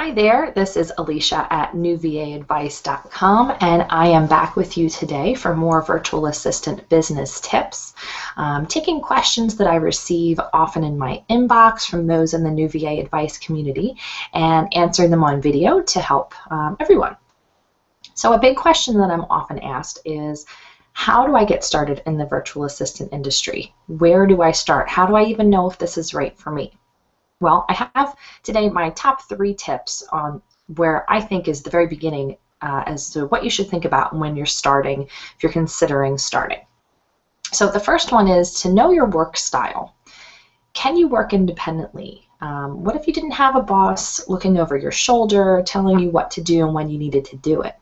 Hi there, this is Alicia at newvaadvice.com, and I am back with you today for more virtual assistant business tips, taking questions that I receive often in my inbox from those in the New VA Advice community and answering them on video to help everyone. So a big question that I'm often asked is, how do I get started in the virtual assistant industry? Where do I start? How do I even know if this is right for me? Well, I have today my top 3 tips on where I think is the very beginning as to what you should think about when you're starting, if you're considering starting. So the first one is to know your work style. Can you work independently? What if you didn't have a boss looking over your shoulder, telling you what to do and when you needed to do it?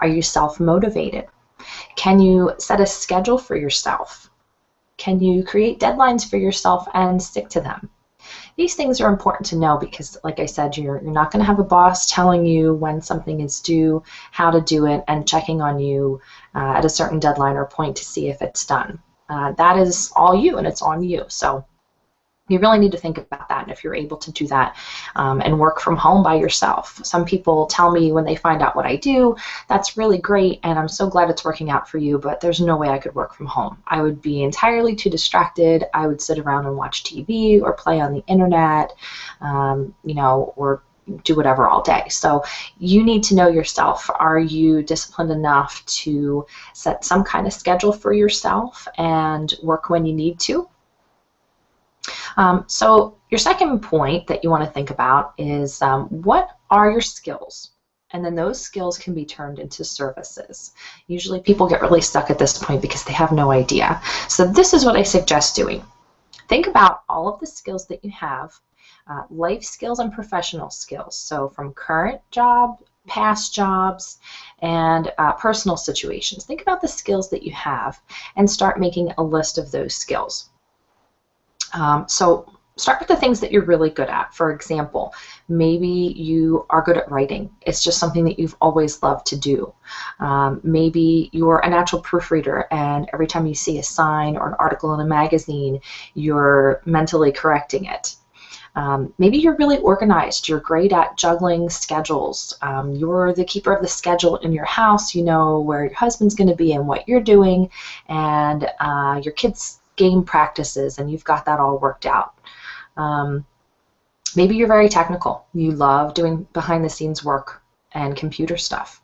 Are you self-motivated? Can you set a schedule for yourself? Can you create deadlines for yourself and stick to them? These things are important to know because, like I said, you're not going to have a boss telling you when something is due, how to do it, and checking on you at a certain deadline or point to see if it's done. That is all you, and it's on you. So you really need to think about that, and if you're able to do that and work from home by yourself. Some people tell me when they find out what I do, that's really great, and I'm so glad it's working out for you, but there's no way I could work from home. I would be entirely too distracted. I would sit around and watch TV or play on the internet, or do whatever all day. So you need to know yourself. Are you disciplined enough to set some kind of schedule for yourself and work when you need to? So your second point that you want to think about is what are your skills? And then those skills can be turned into services. Usually people get really stuck at this point because they have no idea. So this is what I suggest doing. Think about all of the skills that you have, life skills and professional skills. So from current job, past jobs, and personal situations. Think about the skills that you have and start making a list of those skills. So start with the things that you're really good at. For example, maybe you are good at writing. It's just something that you've always loved to do. Maybe you're a natural proofreader, and every time you see a sign or an article in a magazine, you're mentally correcting it. Maybe you're really organized. You're great at juggling schedules. You're the keeper of the schedule in your house. You know where your husband's going to be and what you're doing, and your kids' game practices, and you've got that all worked out. Maybe you're very technical. You love doing behind-the-scenes work and computer stuff.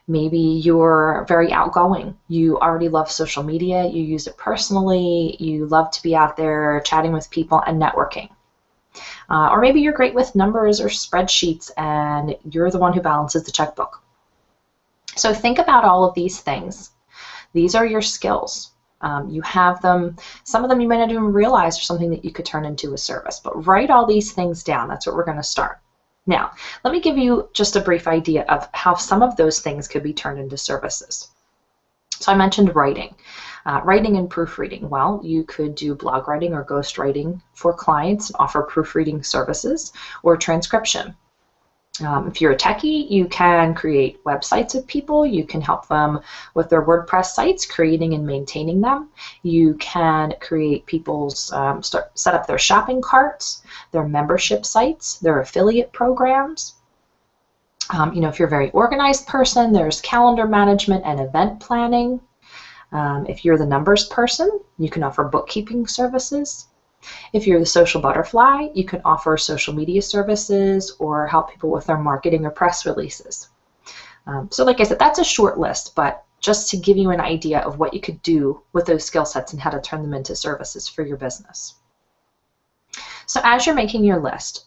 Maybe you're very outgoing. You already love social media. You use it personally. You love to be out there chatting with people and networking. Or maybe you're great with numbers or spreadsheets, and you're the one who balances the checkbook. So think about all of these things. These are your skills. You have them. Some of them you might not even realize are something that you could turn into a service, but write all these things down. That's what we're going to start. Now, let me give you just a brief idea of how some of those things could be turned into services. So I mentioned writing. Writing and proofreading. Well, you could do blog writing or ghost writing for clients and offer proofreading services, or transcription. If you're a techie, you can create websites of people. You can help them with their WordPress sites, creating and maintaining them. You can create people's, set up their shopping carts, their membership sites, their affiliate programs. If you're a very organized person, there's calendar management and event planning. If you're the numbers person, you can offer bookkeeping services. If you're the social butterfly, you can offer social media services or help people with their marketing or press releases. So like I said, that's a short list, but just to give you an idea of what you could do with those skill sets and how to turn them into services for your business. So as you're making your list,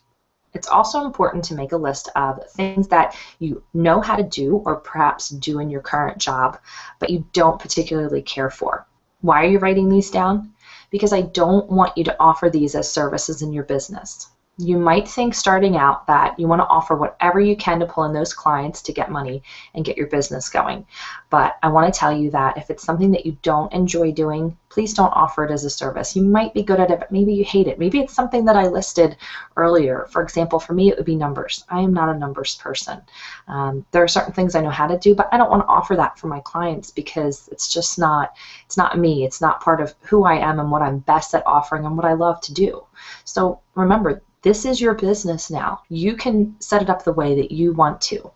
it's also important to make a list of things that you know how to do or perhaps do in your current job, but you don't particularly care for. Why are you writing these down? Because I don't want you to offer these as services in your business. You might think starting out that you want to offer whatever you can to pull in those clients to get money and get your business going. But I want to tell you that if it's something that you don't enjoy doing, please don't offer it as a service. You might be good at it, but maybe you hate it. Maybe it's something that I listed earlier. For example, for me, it would be numbers. I am not a numbers person. There are certain things I know how to do, but I don't want to offer that for my clients because it's just not, it's not me. It's not part of who I am and what I'm best at offering and what I love to do. So remember, This is your business now. You can set it up the way that you want to.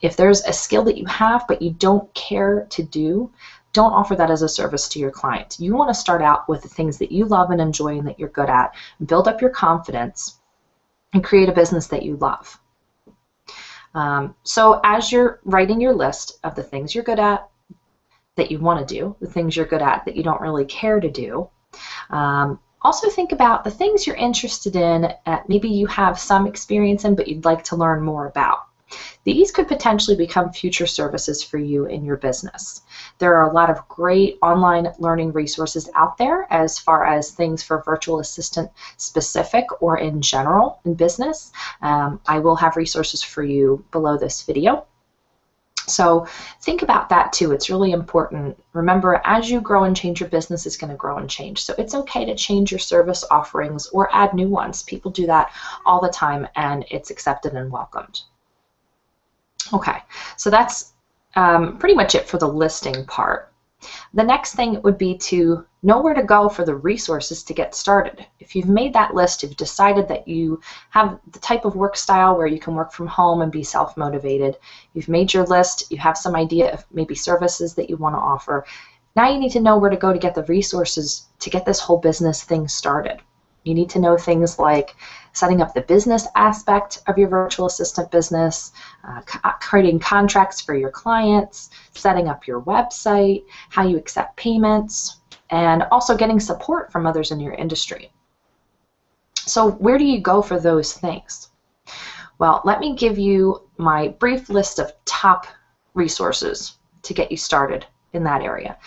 If there's a skill that you have but you don't care to do, don't offer that as a service to your clients. You want to start out with the things that you love and enjoy and that you're good at, build up your confidence, and create a business that you love. So as you're writing your list of the things you're good at, that you want to do, the things you're good at that you don't really care to do, also think about the things you're interested in, maybe you have some experience in, but you'd like to learn more about. These could potentially become future services for you in your business. There are a lot of great online learning resources out there as far as things for virtual assistant specific or in general in business. I will have resources for you below this video. So think about that too. It's really important. Remember, as you grow and change, your business is going to grow and change. So it's okay to change your service offerings or add new ones. People do that all the time, and it's accepted and welcomed. Okay, so that's pretty much it for the listing part. The next thing would be to know where to go for the resources to get started. If you've made that list, you've decided that you have the type of work style where you can work from home and be self-motivated, you've made your list, you have some idea of maybe services that you want to offer. Now you need to know where to go to get the resources to get this whole business thing started. You need to know things like setting up the business aspect of your virtual assistant business, creating contracts for your clients, setting up your website, how you accept payments, and also getting support from others in your industry. So where do you go for those things? Well, let me give you my brief list of top resources to get you started in that area.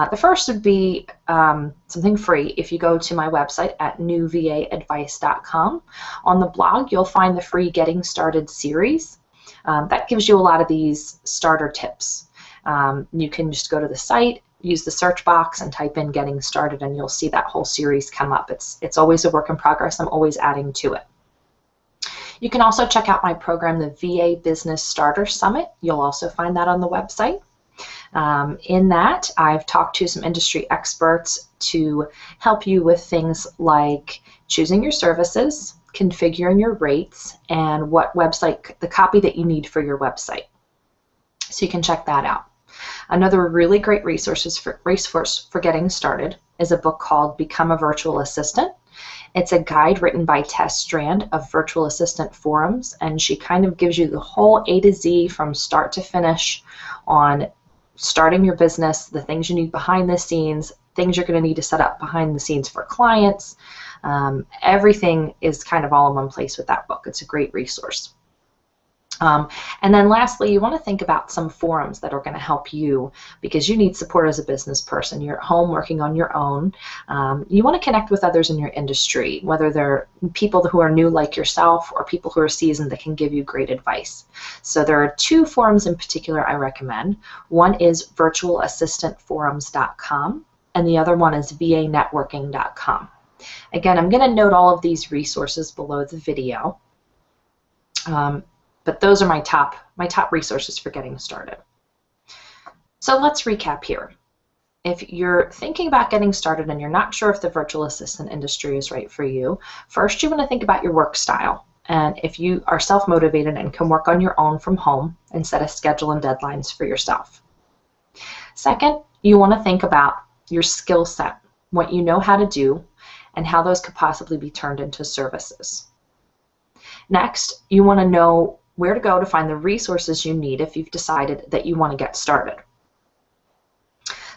The first would be something free. If you go to my website at newvaadvice.com, on the blog you'll find the free Getting Started series. That gives you a lot of these starter tips. You can just go to the site, use the search box, and type in Getting Started, and you'll see that whole series come up. It's always a work in progress. I'm always adding to it. You can also check out my program, the VA Business Starter Summit. You'll also find that on the website. In that, I've talked to some industry experts to help you with things like choosing your services, configuring your rates, and what website, the copy that you need for your website. So you can check that out. Another really great resource for getting started is a book called Become a Virtual Assistant. It's a guide written by Tess Strand of Virtual Assistant Forums, and she kind of gives you the whole A to Z from start to finish on starting your business, the things you need behind the scenes, things you're going to need to set up behind the scenes for clients. Everything is kind of all in one place with that book. It's a great resource. And then lastly, you want to think about some forums that are going to help you because you need support as a business person. You're at home working on your own. You want to connect with others in your industry, whether they're people who are new like yourself or people who are seasoned that can give you great advice. So there are two forums in particular I recommend. One is virtualassistantforums.com and the other one is vanetworking.com. Again, I'm going to note all of these resources below the video. But those are my top resources for getting started. So let's recap here. If you're thinking about getting started and you're not sure if the virtual assistant industry is right for you, first you want to think about your work style. And if you are self-motivated and can work on your own from home and set a schedule and deadlines for yourself. Second, you want to think about your skill set, what you know how to do, and how those could possibly be turned into services. Next, you want to know where to go to find the resources you need if you've decided that you want to get started.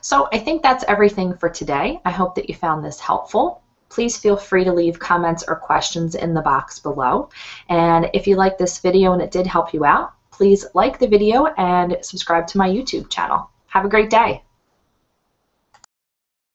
So I think that's everything for today. I hope that you found this helpful. Please feel free to leave comments or questions in the box below. And if you like this video and it did help you out, please like the video and subscribe to my YouTube channel. Have a great day.